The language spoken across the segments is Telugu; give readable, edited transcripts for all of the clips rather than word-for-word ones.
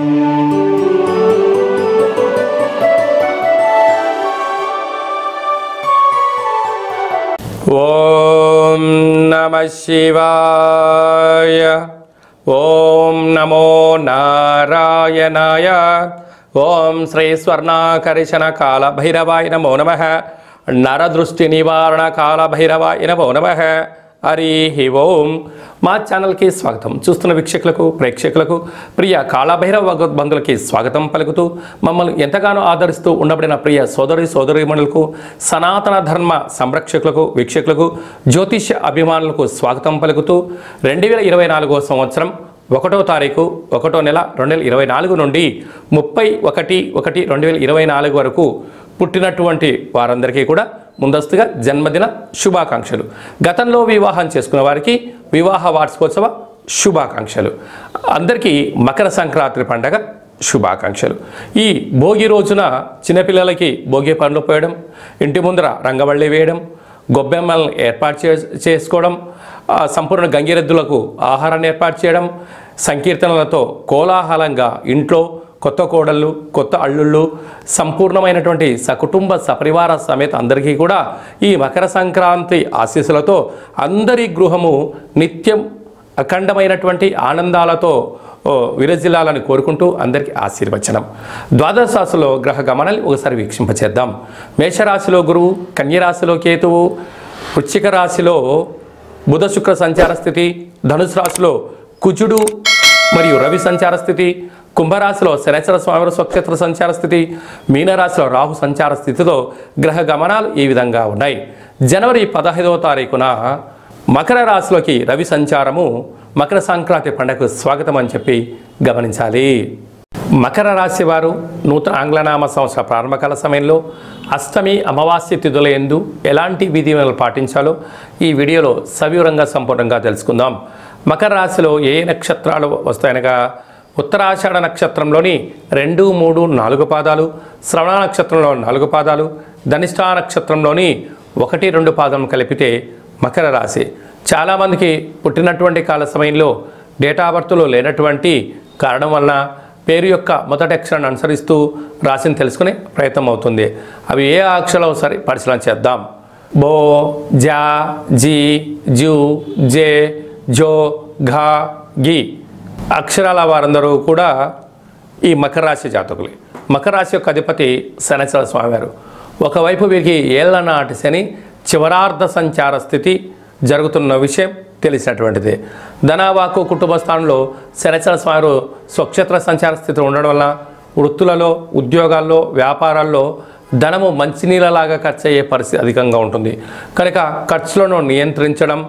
ఓం నమః శివాయ. ఓం నమో నారాయణాయ. ఓం శ్రీ స్వర్ణాకర్షణ కాల భైరవాయ నమో నమః. నరదృష్టి నివారణ కాల భైరవాయ నమో నమః. హరి ఓం. మా ఛానల్కి స్వాగతం. చూస్తున్న వీక్షకులకు ప్రేక్షకులకు ప్రియ కాళభైరవ భగవద్బంధులకి స్వాగతం పలుకుతూ మమ్మల్ని ఎంతగానో ఆదరిస్తూ ఉండబడిన ప్రియ సోదరీమణులకు సనాతన ధర్మ సంరక్షకులకు వీక్షకులకు జ్యోతిష్య అభిమానులకు స్వాగతం పలుకుతూ 2024వ సంవత్సరం 1వ తారీఖు 1వ నెల 2024 నుండి 31/1/2024 వరకు పుట్టినటువంటి వారందరికీ కూడా ముందస్తుగా జన్మదిన శుభాకాంక్షలు. గతంలో వివాహం చేసుకున్న వారికి వివాహ వార్షికోత్సవ శుభాకాంక్షలు. అందరికీ మకర సంక్రాంతి పండగ శుభాకాంక్షలు. ఈ భోగి రోజున చిన్నపిల్లలకి భోగి పండ్లు పోయడం, ఇంటి ముందర రంగవల్లి వేయడం, గొబ్బెమ్మలను ఏర్పాటు చేసుకోవడం, సంపూర్ణ గంగిరెద్దులకు ఆహారాన్ని ఏర్పాటు చేయడం, సంకీర్తనలతో కోలాహలంగా ఇంట్లో కొత్త కోడళ్ళు కొత్త అల్లుళ్ళు సంపూర్ణమైనటువంటి సకుటుంబ సపరివార సమేత అందరికీ కూడా ఈ మకర సంక్రాంతి ఆశీస్సులతో అందరి గృహము నిత్యం అఖండమైనటువంటి ఆనందాలతో విరజిల్లాలని కోరుకుంటూ అందరికీ ఆశీర్వచనం. ద్వాదశ రాశిలో గ్రహ గమనాన్ని ఒకసారి వీక్షింపచేద్దాం. మేషరాశిలో గురువు, కన్యరాశిలో కేతువు, వృశ్చిక రాశిలో బుధ శుక్ర సంచార స్థితి, ధనుసు రాశిలో కుజుడు మరియు రవి సంచార స్థితి, కుంభరాశిలో శనేశ్వర స్వామి స్వక్షేత్ర సంచార స్థితి, మీనరాశిలో రాహు సంచార స్థితితో గ్రహ గమనాలు ఈ విధంగా ఉన్నాయి. జనవరి 15వ తారీఖున మకర రాశిలోకి రవి సంచారము మకర సంక్రాంతి పండుగకు స్వాగతం అని చెప్పి గమనించాలి. మకర రాశి వారు నూతన ఆంగ్లనామ సంవత్సర ప్రారంభకాల సమయంలో అష్టమి అమావాస్య తిథుల యందు ఎలాంటి విధివిధానాలు పాటించాలో ఈ వీడియోలో సవివరంగా సంపూర్ణంగా తెలుసుకుందాం. మకర రాశిలో ఏ నక్షత్రాలు వస్తాయనగా ఉత్తరాషాఢ నక్షత్రంలోని 2, 3, 4 పాదాలు, శ్రవణ నక్షత్రంలో 4 పాదాలు, ధనిష్ఠా నక్షత్రంలోని 1, 2 పాదం కలిపితే మకర రాశి. చాలామందికి పుట్టినటువంటి కాల సమయంలో డేటా ఆఫ్ బర్త్లో లేనటువంటి కారణం వలన పేరు యొక్క మొదటి అక్షరాన్ని అనుసరిస్తూ రాశిని తెలుసుకునే ప్రయత్నం అవుతుంది. అవి ఏ అక్షరాలు సరి పరిశీలన చేద్దాం. బో, జా, జీ, జూ, జే, జో, ఘా, గి అక్షరాల వారందరూ కూడా ఈ మకర రాశి జాతకులే. మకర రాశి యొక్క అధిపతి శనేశ్వర స్వామివారు. ఒకవైపు వీరికి ఏళ్ల నాటి శని చివరార్ధ సంచార స్థితి జరుగుతున్న విషయం తెలిసినటువంటిది. ధనవాకు కుటుంబ స్థానంలో శనేశ్వర స్వామివారు స్వక్షేత్ర సంచార స్థితి ఉండడం వల్ల వృత్తులలో, ఉద్యోగాల్లో, వ్యాపారాల్లో ధనము మంచినీళ్ళలాగా ఖర్చు అయ్యే పరిస్థితి అధికంగా ఉంటుంది. కనుక ఖర్చులను నియంత్రించడం,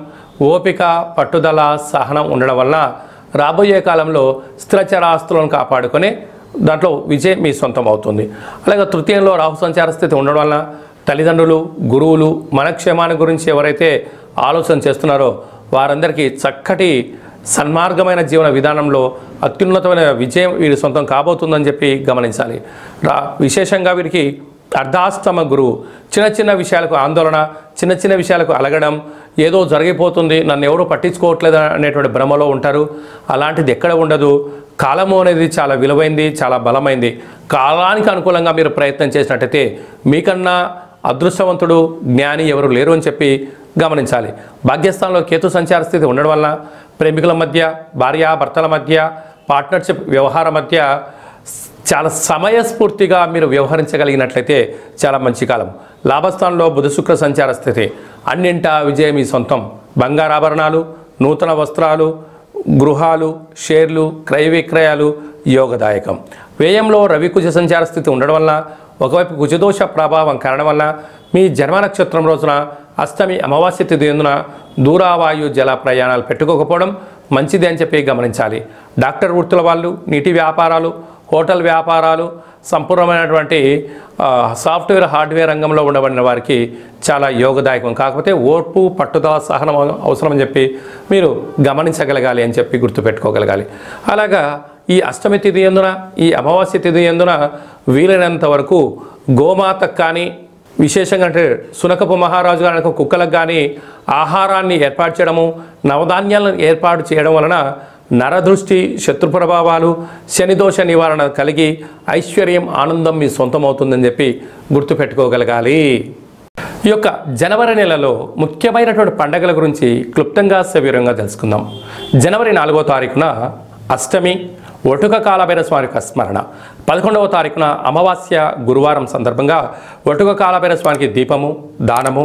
ఓపిక, పట్టుదల, సహనం ఉండడం వల్ల రాబోయే కాలంలో స్థిరచరాస్తులను కాపాడుకొని దాంట్లో విజయం మీ సొంతం అవుతుంది. అలాగే తృతీయంలో రాహు సంచార స్థితి ఉండడం వలన తల్లిదండ్రులు, గురువులు మన క్షేమాన్ని గురించి ఎవరైతే ఆలోచన చేస్తున్నారో వారందరికీ చక్కటి సన్మార్గమైన జీవన విధానంలో అత్యున్నతమైన విజయం వీరి సొంతం కాబోతుందని చెప్పి గమనించాలి. విశేషంగా వీరికి అర్ధాష్టమ గురువు చిన్న చిన్న విషయాలకు ఆందోళన, చిన్న చిన్న విషయాలకు అలగడం, ఏదో జరిగిపోతుంది, నన్ను ఎవరు పట్టించుకోవట్లేదు అనేటువంటి భ్రమలో ఉంటారు. అలాంటిది ఎక్కడ ఉండదు. కాలము అనేది చాలా విలువైంది, చాలా బలమైంది. కాలానికి అనుకూలంగా మీరు ప్రయత్నం చేసినట్టయితే మీకన్నా అదృష్టవంతుడు, జ్ఞాని ఎవరు లేరు అని చెప్పి గమనించాలి. భాగ్యస్థానంలో కేతు సంచార స్థితి ఉండడం వలన ప్రేమికుల మధ్య, భార్యాభర్తల మధ్య, పార్ట్నర్షిప్ వ్యవహార మధ్య చాలా సమయస్ఫూర్తిగా మీరు వ్యవహరించగలిగినట్లయితే చాలా మంచి కాలం. లాభస్థానంలో బుధ శుక్ర సంచార స్థితి, అన్నింటా విజయం మీ సొంతం. బంగారాభరణాలు, నూతన వస్త్రాలు, గృహాలు, షేర్లు, క్రయ విక్రయాలు యోగదాయకం. వ్యయంలో రవి కుజ సంచార స్థితి ఉండడం వల్ల ఒకవైపు కుజదోష ప్రభావం కారణం వల్ల మీ జన్మ నక్షత్రం రోజున అష్టమి అమావాస్య తిథి ఎందున దూరావాయు జల ప్రయాణాలు పెట్టుకోకపోవడం మంచిది అని చెప్పి గమనించాలి. డాక్టర్ వృత్తుల వాళ్ళు, నీటి వ్యాపారాలు, హోటల్ వ్యాపారాలు, సంపూర్ణమైనటువంటి సాఫ్ట్వేర్ హార్డ్వేర్ రంగంలో ఉండబడిన వారికి చాలా యోగదాయకం. కాకపోతే ఓర్పు, పట్టుదల, సహనం అవసరం అని చెప్పి మీరు గమనించగలగాలి అని చెప్పి గుర్తుపెట్టుకోగలగాలి. అలాగా ఈ అష్టమి తిథి ఎందున, ఈ అమావాస్య తిథి ఎందున వీలైనంత వరకు గోమాతకు కానీ, విశేషంగా అంటే సునకపు మహారాజు గారి కుక్కలకు కానీ ఆహారాన్ని ఏర్పాటు చేయడము, నవధాన్యాలను ఏర్పాటు చేయడం వలన నరదృష్టి, శత్రు ప్రభావాలు, శనిదోష నివారణ కలిగి ఐశ్వర్యం, ఆనందం మీ సొంతమవుతుందని చెప్పి గుర్తుపెట్టుకోగలగాలి. ఈ యొక్క జనవరి నెలలో ముఖ్యమైనటువంటి పండుగల గురించి క్లుప్తంగా సవివరంగా తెలుసుకుందాం. జనవరి 4వ తారీఖున అష్టమి, ఒటుక కాలభైరవ స్వామికి స్మరణ. 11వ తారీఖున అమావాస్య గురువారం సందర్భంగా ఒటుక కాలభైరవ స్వామికి దీపము, దానము,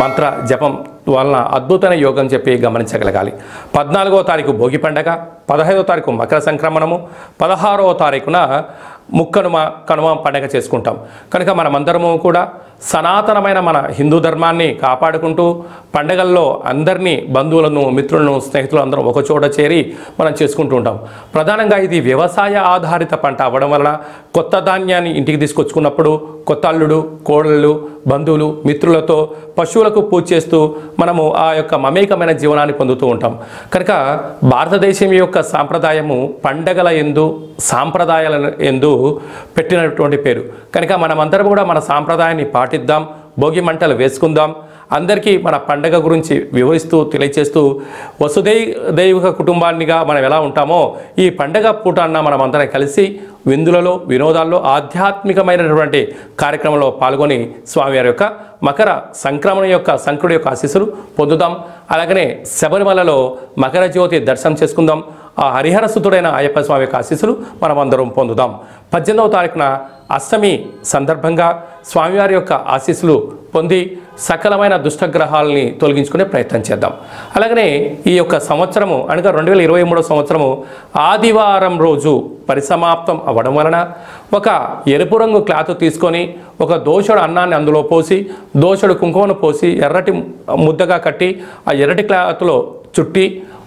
మంత్ర జపం వలన అద్భుతమైన యోగం చెప్పి గమనించగలగాలి. 14వ తారీఖు భోగి పండగ, 15వ తారీఖు మకర సంక్రమణము, 16వ తారీఖున కనుమ పండగ చేసుకుంటాం. కనుక మనమందరము కూడా సనాతనమైన మన హిందూ ధర్మాన్ని కాపాడుకుంటూ పండగల్లో అందరినీ, బంధువులను, మిత్రులను, స్నేహితులు అందరం ఒకచోట చేరి మనం చేసుకుంటూ ఉంటాం. ప్రధానంగా ఇది వ్యవసాయ ఆధారిత పంట అవ్వడం వలన కొత్త ధాన్యాన్ని ఇంటికి తీసుకొచ్చుకున్నప్పుడు కొత్త అల్లుడు, కోడళ్ళు, బంధువులు, మిత్రులతో పశువులకు పూజ చేస్తూ మనము ఆ యొక్క మమేకమైన జీవనాన్ని పొందుతూ ఉంటాం. కనుక భారతదేశం యొక్క సాంప్రదాయము పండగల యందు, సాంప్రదాయాల యందు పెట్టినటువంటి పేరు. కనుక మనమందరం కూడా మన సాంప్రదాయాన్ని పాటిద్దాం, భోగి వేసుకుందాం. అందరికీ మన పండగ గురించి వివరిస్తూ తెలియచేస్తూ వసుదైవిక కుటుంబాన్నిగా మనం ఎలా ఉంటామో ఈ పండగ పూటన్న మనం అందరం కలిసి విందులలో, వినోదాల్లో, ఆధ్యాత్మికమైనటువంటి కార్యక్రమంలో పాల్గొని స్వామివారి యొక్క మకర సంక్రమణ యొక్క సంకుడి యొక్క ఆశీస్సులు పొందుదాం. అలాగనే శబరిమలలో మకర జ్యోతి దర్శనం చేసుకుందాం. ఆ హరిహర సుతుడైన అయ్యప్ప స్వామి యొక్క ఆశీస్సులు మనం అందరం పొందుదాం. 18వ తారీఖున అష్టమి సందర్భంగా స్వామివారి యొక్క ఆశీస్సులు పొంది సకలమైన దుష్టగ్రహాలని తొలగించుకునే ప్రయత్నం చేద్దాం. అలాగనే ఈ యొక్క సంవత్సరము అనగా 2023 సంవత్సరము ఆదివారం రోజు పరిసమాప్తం అవ్వడం వలన ఒక ఎరుపు రంగు క్లాత్ తీసుకొని ఒక దోషుడు అన్నాన్ని అందులో పోసి, దోషుడు కుంకుమను పోసి ఎర్రటి ముద్దగా కట్టి ఆ ఎర్రటి క్లాత్లో చుట్టి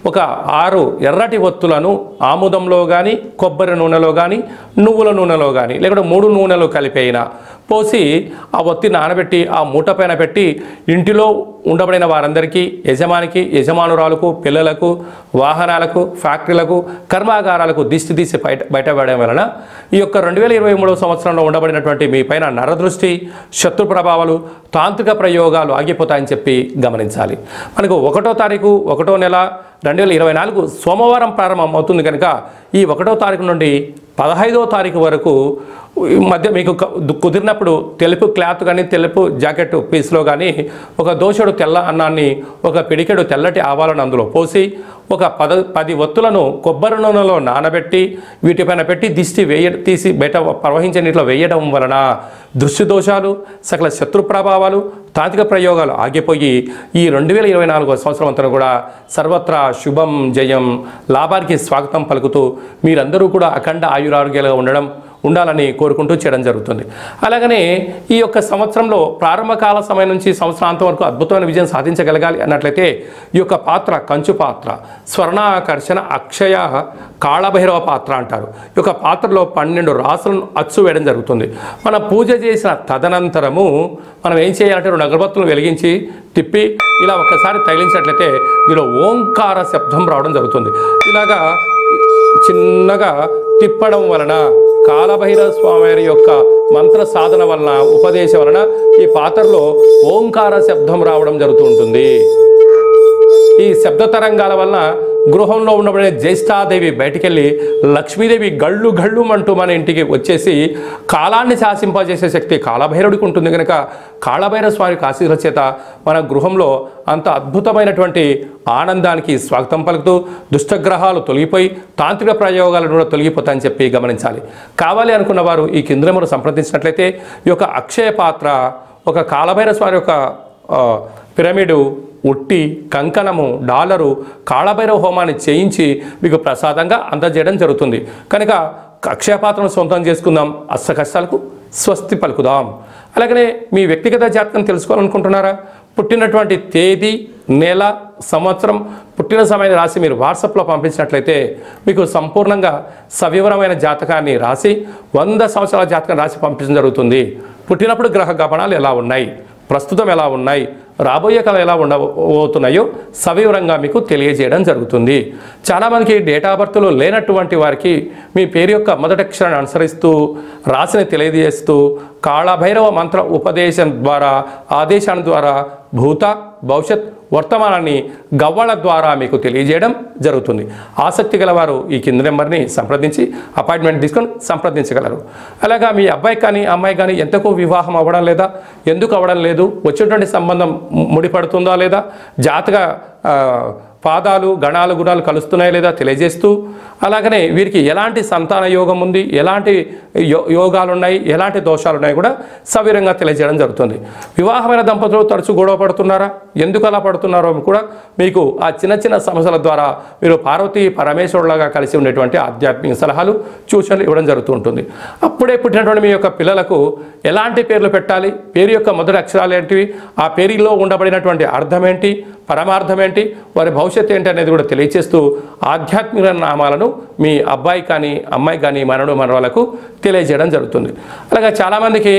ఒక 6 ఎర్రటి ఒత్తులను ఆముదంలో కానీ, కొబ్బరి నూనెలో కానీ, నువ్వుల నూనెలో కానీ, లేకుంటే 3 నూనెలు కలిపి అయినా పోసి ఆ ఒత్తి నానబెట్టి ఆ మూట పైన పెట్టి ఇంటిలో ఉండబడిన వారందరికీ, యజమానికి, యజమానురాలకు, పిల్లలకు, వాహనాలకు, ఫ్యాక్టరీలకు, కర్మాగారాలకు దిష్టి తీసి బయటపడడం వలన ఈ యొక్క 2023 సంవత్సరంలో ఉండబడినటువంటి మీ పైన నరదృష్టి, శత్రు ప్రభావాలు, తాంత్రిక ప్రయోగాలు ఆగిపోతాయని చెప్పి గమనించాలి. మనకు 1వ తారీఖు 1వ నెల 2024 సోమవారం ప్రారంభం అవుతుంది. కనుక ఈ 1వ తారీఖు నుండి 15వ తారీఖు వరకు మధ్య మీకు కుదిరినప్పుడు తెలుపు క్లాత్ కానీ, తెలుపు జాకెట్ పీస్లో కానీ ఒక దోషుడు తెల్ల అన్నాన్ని, ఒక పిడికెడు తెల్లటి ఆవాలను అందులో పోసి ఒక 10 ఒత్తులను కొబ్బరి నూనెలో నానబెట్టి వీటిపైన పెట్టి దిష్టి తీసి బయట ప్రవహించే నీటిలో వేయడం వలన దృష్టి దోషాలు, సకల శత్రు ప్రభావాలు, తాంత్రిక ప్రయోగాలు ఆగిపోయి ఈ 2024 సంవత్సరం అంతా కూడా సర్వత్రా శుభం, జయం, లాభానికి స్వాగతం పలుకుతూ మీరందరూ కూడా అఖండ ఆయురారోగ్యాలుగా ఉండాలని కోరుకుంటూ చేయడం జరుగుతుంది. అలాగనే ఈ యొక్క సంవత్సరంలో ప్రారంభకాల సమయం నుంచి సంవత్సరాంతం వరకు అద్భుతమైన విజయం సాధించగలగాలి అన్నట్లయితే ఈ యొక్క పాత్ర కంచు పాత్ర, స్వర్ణాకర్షణ అక్షయ కాళభైరవ పాత్ర అంటారు. ఈ యొక్క పాత్రలో 12 రాసులను అచ్చు వేయడం జరుగుతుంది. మనం పూజ చేసిన తదనంతరము మనం ఏం చేయాలంటే 2 అగరబత్తులను వెలిగించి తిప్పి ఇలా ఒక్కసారి తగిలించినట్లయితే దీనిలో ఓంకార శబ్దం రావడం జరుగుతుంది. ఇలాగా చిన్నగా తిప్పడం వలన కాళభైరవ స్వామి యొక్క మంత్ర సాధన వలన, ఉపదేశం వలన ఈ పాత్రలో ఓంకార శబ్దం రావడం జరుగుతూ ఉంటుంది. ఈ శబ్ద తరంగాల వలన గృహంలో ఉండబడే జ్యేష్ఠాదేవి బయటికెళ్ళి లక్ష్మీదేవి గళ్ళు గళ్ళు అంటూ మన ఇంటికి వచ్చేసి కాలాన్ని శాసింపజేసే శక్తి కాళభైరవుడికి ఉంటుంది. కనుక కాళభైరవ స్వామి ఆశీర్వాద చేత మన గృహంలో అంత అద్భుతమైనటువంటి ఆనందానికి స్వాగతం పలుకుతూ దుష్టగ్రహాలు తొలగిపోయి తాంత్రిక ప్రయోగాలు కూడా తొలగిపోతాయని చెప్పి గమనించాలి. కావాలి అనుకున్న వారు ఈ కింద సంప్రదించినట్లయితే ఈ యొక్క అక్షయ పాత్ర, ఒక కాళభైరవ స్వామి యొక్క పిరమిడు, ఉట్టి, కంకణము, డాలరు, కాళభైరవ హోమాన్ని చేయించి మీకు ప్రసాదంగా అందజేయడం జరుగుతుంది. కనుక అక్షయపాత్రను సొంతం చేసుకుందాం, అష్ట కష్టాలకు స్వస్తి పలుకుదాం. అలాగనే మీ వ్యక్తిగత జాతకం తెలుసుకోవాలనుకుంటున్నారా? పుట్టినటువంటి తేదీ, నెల, సంవత్సరం, పుట్టిన సమయాన్ని రాసి మీరు వాట్సాప్లో పంపించినట్లయితే మీకు సంపూర్ణంగా సవివరమైన జాతకాన్ని రాసి 100 సంవత్సరాల జాతకం రాసి పంపించడం జరుగుతుంది. పుట్టినప్పుడు గ్రహ గమనాలు ఎలా ఉన్నాయి, ప్రస్తుతం ఎలా ఉన్నాయి, రాబోయే కాలం ఎలా ఉండబోతున్నాయో సవివరంగా మీకు తెలియజేయడం జరుగుతుంది. చాలామందికి డేటా ఆఫ్ బర్త్లో లేనటువంటి వారికి మీ పేరు యొక్క మొదటి అక్షరాన్ని అనుసరిస్తూ రాశిని తెలియజేస్తూ కాళభైరవ మంత్ర ఉపదేశం ద్వారా, ఆదేశాల ద్వారా భూత భవిష్యత్ వర్తమానాన్ని గవ్వల ద్వారా మీకు తెలియజేయడం జరుగుతుంది. ఆసక్తి గలవారు ఈ కింది నెంబర్ని సంప్రదించి అపాయింట్మెంట్ తీసుకొని సంప్రదించగలరు. అలాగా మీ అబ్బాయి కానీ అమ్మాయి కానీ ఎంతకు వివాహం అవ్వడం లేదా, ఎందుకు అవ్వడం లేదు, వచ్చేటువంటి సంబంధం ముడిపడుతుందా లేదా, జాతక పాదాలు గణాలు గుణాలు కలుస్తున్నాయా లేదా తెలియజేస్తూ, అలాగనే వీరికి ఎలాంటి సంతాన యోగం ఉంది, ఎలాంటి యోగాలు ఉన్నాయి, ఎలాంటి దోషాలు ఉన్నాయి కూడా సవివరంగా తెలియజేయడం జరుగుతుంది. వివాహమైన దంపతులు తరచూ గొడవ పడుతున్నారా, ఎందుకు అలా పడుతున్నారో కూడా మీకు ఆ చిన్న చిన్న సమస్యల ద్వారా మీరు పార్వతీ పరమేశ్వరులాగా కలిసి ఉండేటువంటి ఆధ్యాత్మిక సలహాలు సూచనలు ఇవ్వడం జరుగుతూ ఉంటుంది. అప్పుడే పుట్టినటువంటి మీ యొక్క పిల్లలకు ఎలాంటి పేర్లు పెట్టాలి, పేరు యొక్క మొదటి అక్షరాలు ఏంటివి, ఆ పేరులో ఉండబడినటువంటి అర్థం ఏంటి, పరమార్థం ఏంటి, వారి భవిష్యత్తు ఏంటి అనేది కూడా తెలియచేస్తూ ఆధ్యాత్మిక నామాలను మీ అబ్బాయి కానీ అమ్మాయి కానీ మనవడు మనవలకు తెలియజేయడం జరుగుతుంది. అలాగే చాలామందికి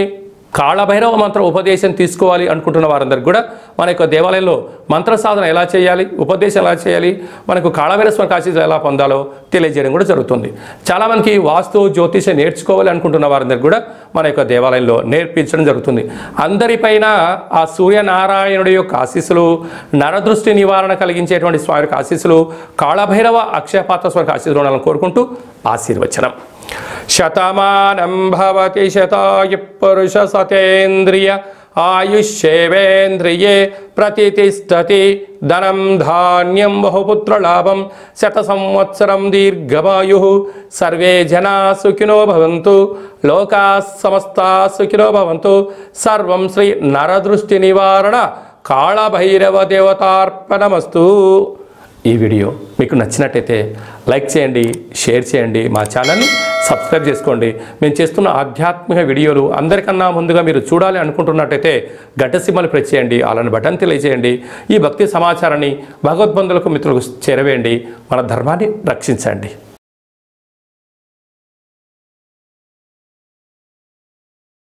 కాళభైరవ మంత్ర ఉపదేశం తీసుకోవాలి అనుకుంటున్న వారందరికీ కూడా మన యొక్క దేవాలయంలో మంత్ర సాధన ఎలా చేయాలి, ఉపదేశం ఎలా చేయాలి, మనకు కాళభైరవ స్వామి ఆశీస్సులు ఎలా పొందాలో తెలియజేయడం కూడా జరుగుతుంది. చాలామందికి వాస్తు జ్యోతిషం నేర్చుకోవాలి అనుకుంటున్న వారందరికీ కూడా మన యొక్క దేవాలయంలో నేర్పించడం జరుగుతుంది. అందరిపైన ఆ సూర్యనారాయణుడి యొక్క ఆశీస్సులు, నరదృష్టి నివారణ కలిగించేటువంటి స్వామి యొక్క ఆశీస్సులు, కాళభైరవ అక్షయపాత్ర స్వామి ఆశీస్సులు ఉండాలని కోరుకుంటూ ఆశీర్వచనం. శతమానం భవతి శతాయు పురుష సతేంద్రియ ఆయుష్యేవేంద్రియే ప్రతిష్టతి ధనం ధాన్యం బహుపుత్రలాభం శత సంవత్సరం దీర్ఘమాయు సర్వే జనా సుఖినో భవంతు లోకా సమస్తా సుఖినో భవంతు సర్వం శ్రీ నరదృష్టి నివారణ కాళభైరవ దేవతార్పణమస్తు. ఈ వీడియో మీకు నచ్చినట్టయితే లైక్ చేయండి, షేర్ చేయండి, మా ఛానల్ని సబ్స్క్రైబ్ చేసుకోండి. మేము చేస్తున్న ఆధ్యాత్మిక వీడియోలు అందరికన్నా ముందుగా మీరు చూడాలి అనుకుంటున్నట్టయితే గంట సింబల్ ప్రెస్ చేయండి, అలాని బటన్ తెలియజేయండి. ఈ భక్తి సమాచారాన్ని భగవద్బంధులకు మిత్రులకు చేరవేయండి. మన ధర్మాన్ని రక్షించండి.